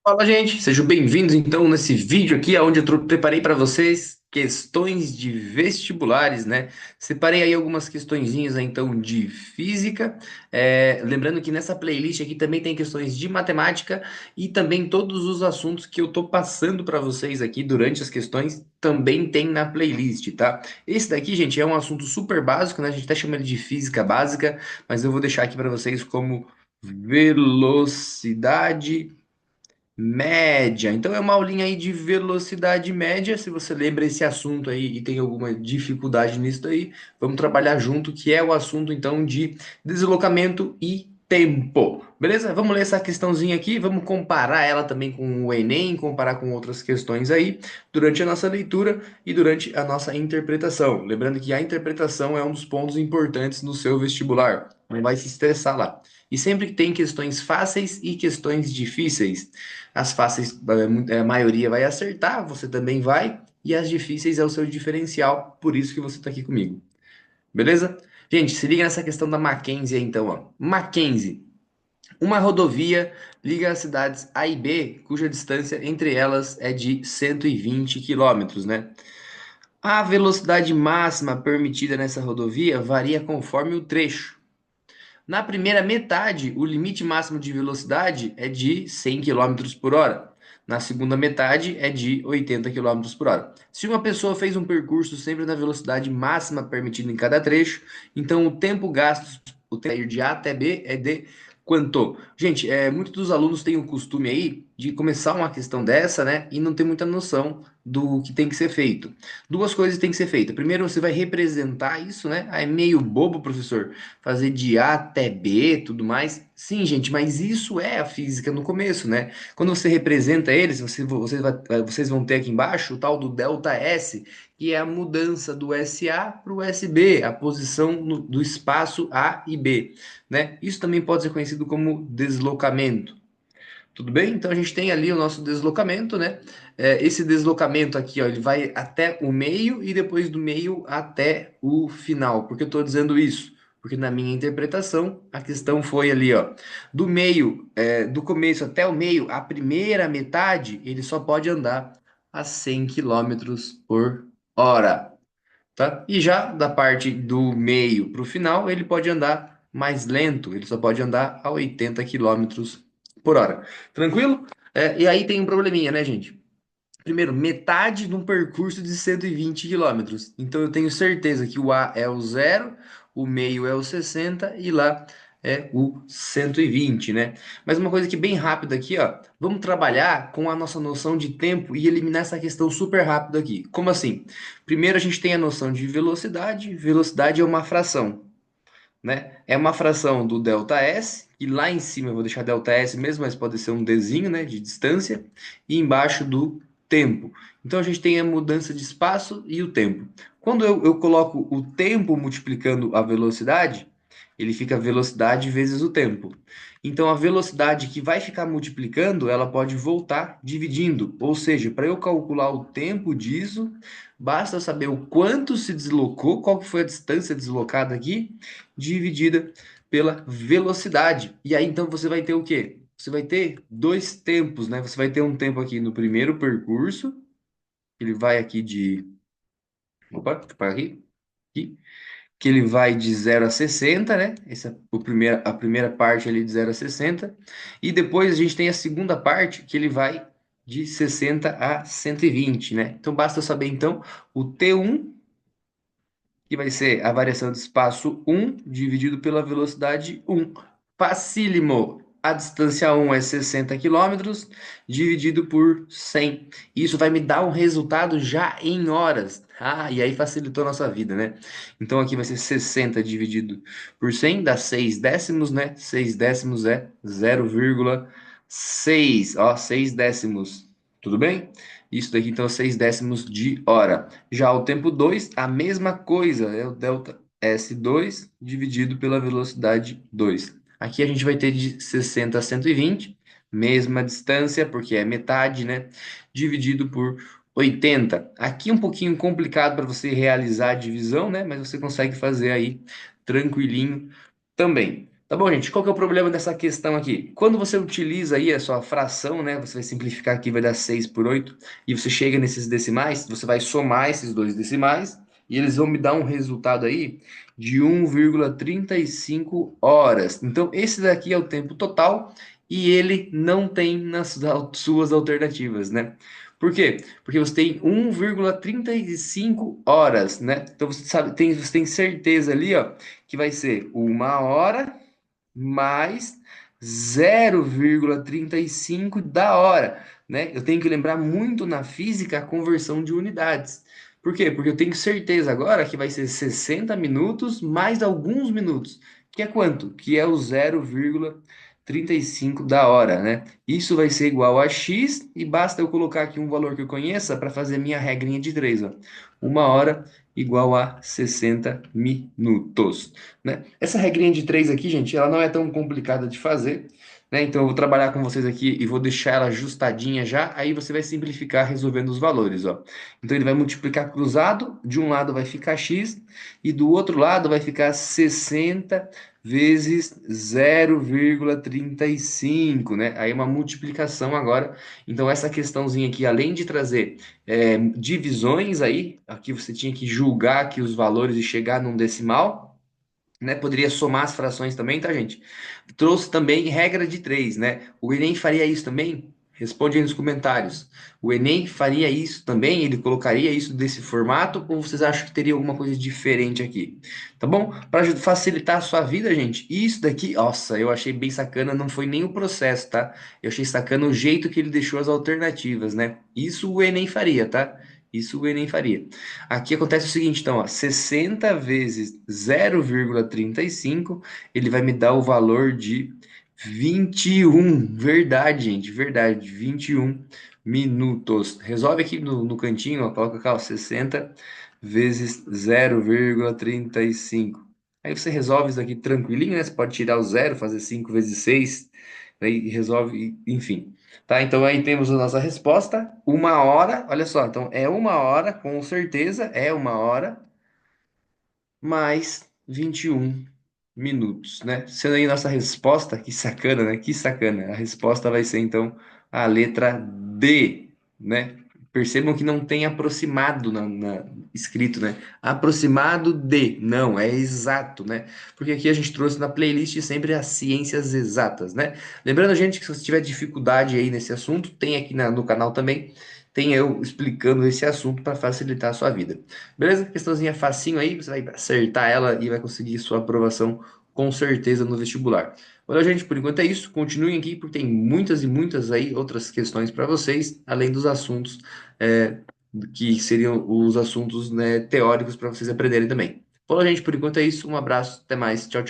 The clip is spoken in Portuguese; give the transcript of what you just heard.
Fala, gente, sejam bem-vindos então nesse vídeo aqui, onde preparei para vocês questões de vestibulares, né? Separei aí algumas questõezinhas então de física, lembrando que nessa playlist aqui também tem questões de matemática e também todos os assuntos que eu tô passando para vocês aqui durante as questões também tem na playlist, tá? Esse daqui, gente, é um assunto super básico, né? A gente até chama ele de física básica, mas eu vou deixar aqui para vocês como velocidade média. Então é uma aulinha aí de velocidade média. Se você lembra esse assunto aí e tem alguma dificuldade nisso aí, vamos trabalhar junto, que é o assunto então de deslocamento e tempo. Beleza? Vamos ler essa questãozinha aqui, vamos comparar ela também com o Enem, comparar com outras questões aí, durante a nossa leitura e durante a nossa interpretação. Lembrando que a interpretação é um dos pontos importantes no seu vestibular. Não vai se estressar lá. E sempre que tem questões fáceis e questões difíceis. As fáceis, a maioria vai acertar, você também vai, e as difíceis é o seu diferencial, por isso que você está aqui comigo. Beleza? Gente, se liga nessa questão da Mackenzie aí, então, ó. Mackenzie, uma rodovia liga as cidades A e B, cuja distância entre elas é de 120 quilômetros, né? A velocidade máxima permitida nessa rodovia varia conforme o trecho. Na primeira metade, o limite máximo de velocidade é de 100 quilômetros por hora. Na segunda metade é de 80 quilômetros por hora. Se uma pessoa fez um percurso sempre na velocidade máxima permitida em cada trecho, então o tempo gasto, o tempo de ir de A até B é de quanto? Gente, muitos dos alunos têm o costume aí de começar uma questão dessa, né, e não ter muita noção do que tem que ser feito. Duas coisas têm que ser feitas. Primeiro, você vai representar isso, né? Ah, é meio bobo, professor, fazer de A até B, tudo mais. Sim, gente, mas isso é a física no começo, né? Quando você representa eles, vocês vão ter aqui embaixo o tal do delta S, que é a mudança do SA para o SB, a posição do espaço A e B, né? Isso também pode ser conhecido como deslocamento. Tudo bem? Então a gente tem ali o nosso deslocamento, né? Esse deslocamento aqui, ó, ele vai até o meio e depois do meio até o final. Por que eu estou dizendo isso? Porque na minha interpretação, a questão foi ali, ó, do meio, do começo até o meio, a primeira metade, ele só pode andar a 100 quilômetros por hora, tá? E já da parte do meio para o final, ele pode andar mais lento, ele só pode andar a 80 quilômetros por hora. Tranquilo? E aí tem um probleminha, né, gente? Primeiro, metade de um percurso de 120 quilômetros. Então eu tenho certeza que o A é o zero, o meio é o 60 e lá é o 120, né? Mas uma coisa que bem rápida aqui, ó. Vamos trabalhar com a nossa noção de tempo e eliminar essa questão super rápido aqui. Como assim? Primeiro a gente tem a noção de velocidade. Velocidade é uma fração, né? É uma fração do ΔS, e lá em cima eu vou deixar ΔS mesmo, mas pode ser um Dzinho, né, de distância, e embaixo do tempo. Então a gente tem a mudança de espaço e o tempo. Quando eu coloco o tempo multiplicando a velocidade, ele fica velocidade vezes o tempo. Então a velocidade que vai ficar multiplicando, ela pode voltar dividindo. Ou seja, para eu calcular o tempo disso, basta saber o quanto se deslocou, qual que foi a distância deslocada aqui, dividida pela velocidade. E aí então você vai ter o quê? Você vai ter dois tempos, né? Você vai ter um tempo aqui no primeiro percurso, ele vai aqui de. Opa, para aqui, que ele vai de 0 a 60, né? Essa é a primeira parte ali de 0 a 60. E depois a gente tem a segunda parte, que ele vai de 60 a 120, né? Então basta eu saber então o T1, que vai ser a variação de espaço um dividido pela velocidade um. Facílimo. A distância um é 60 quilômetros dividido por 100. Isso vai me dar um resultado já em horas. Ah, e aí facilitou a nossa vida, né? Então aqui vai ser 60 dividido por 100, dá 6 décimos, né? 6 décimos é 0,6. Ó, 6 décimos. Tudo bem? Isso daqui então é 6 décimos de hora. Já o tempo 2, a mesma coisa, é o delta S2 dividido pela velocidade 2. Aqui a gente vai ter de 60 a 120, mesma distância, porque é metade, né? Dividido por 80. Aqui é um pouquinho complicado para você realizar a divisão, né? Mas você consegue fazer aí tranquilinho também. Tá bom, gente? Qual que é o problema dessa questão aqui? Quando você utiliza aí a sua fração, né? Você vai simplificar aqui, vai dar 6 por 8, e você chega nesses decimais, você vai somar esses dois decimais, e eles vão me dar um resultado aí de 1,35 horas. Então, esse daqui é o tempo total, e ele não tem nas suas alternativas, né? Por quê? Porque você tem 1,35 horas, né? Então, você sabe, você tem certeza ali, ó, que vai ser 1 hora mais 0,35 da hora, né? Eu tenho que lembrar muito na física a conversão de unidades. Por quê? Porque eu tenho certeza agora que vai ser 60 minutos mais alguns minutos, que é quanto? Que é o 0,35 da hora, né? Isso vai ser igual a x e basta eu colocar aqui um valor que eu conheça para fazer minha regrinha de 3, ó. 1 hora igual a 60 minutos, né? Essa regrinha de 3 aqui, gente, ela não é tão complicada de fazer, né? Então eu vou trabalhar com vocês aqui e vou deixar ela ajustadinha já, aí você vai simplificar resolvendo os valores, ó. Então ele vai multiplicar cruzado, de um lado vai ficar x e do outro lado vai ficar 60 vezes 0,35, né? Aí uma multiplicação agora. Então essa questãozinha aqui, além de trazer divisões aí, aqui você tinha que julgar aqui os valores e chegar num decimal, né? Poderia somar as frações também, tá, gente? Trouxe também regra de três, né? O Enem faria isso também? Responde aí nos comentários. O Enem faria isso também? Ele colocaria isso desse formato? Ou vocês acham que teria alguma coisa diferente aqui? Tá bom? Para facilitar a sua vida, gente, isso daqui, nossa, eu achei bem sacana, não foi nem o processo, tá? Eu achei sacana o jeito que ele deixou as alternativas, né? Isso o Enem faria, tá? Isso o Enem faria. Aqui acontece o seguinte, então, ó, 60 vezes 0,35, ele vai me dar o valor de 21. Verdade, gente, verdade, 21 minutos. Resolve aqui no cantinho, ó, coloca cá, ó, 60 vezes 0,35. Aí você resolve isso aqui tranquilinho, né? Você pode tirar o zero, fazer 5 vezes 6, aí resolve, enfim. Tá, então aí temos a nossa resposta, 1 hora, olha só, então é 1 hora, com certeza é 1 hora, mais 21 minutos, né? Sendo aí nossa resposta, que sacana, né? Que sacana. A resposta vai ser então a letra D, né? Percebam que não tem aproximado escrito, né? Aproximado de, não, é exato, né? Porque aqui a gente trouxe na playlist sempre as ciências exatas, né? Lembrando, gente, que se você tiver dificuldade aí nesse assunto, tem aqui no canal também, tem eu explicando esse assunto para facilitar a sua vida. Beleza? Questãozinha facinho aí, você vai acertar ela e vai conseguir sua aprovação com certeza no vestibular. Olha, gente, por enquanto é isso. Continuem aqui, porque tem muitas e muitas aí outras questões para vocês, além dos assuntos é, que seriam os assuntos, né, teóricos para vocês aprenderem também. Olha, gente, por enquanto é isso. Um abraço, até mais. Tchau, tchau.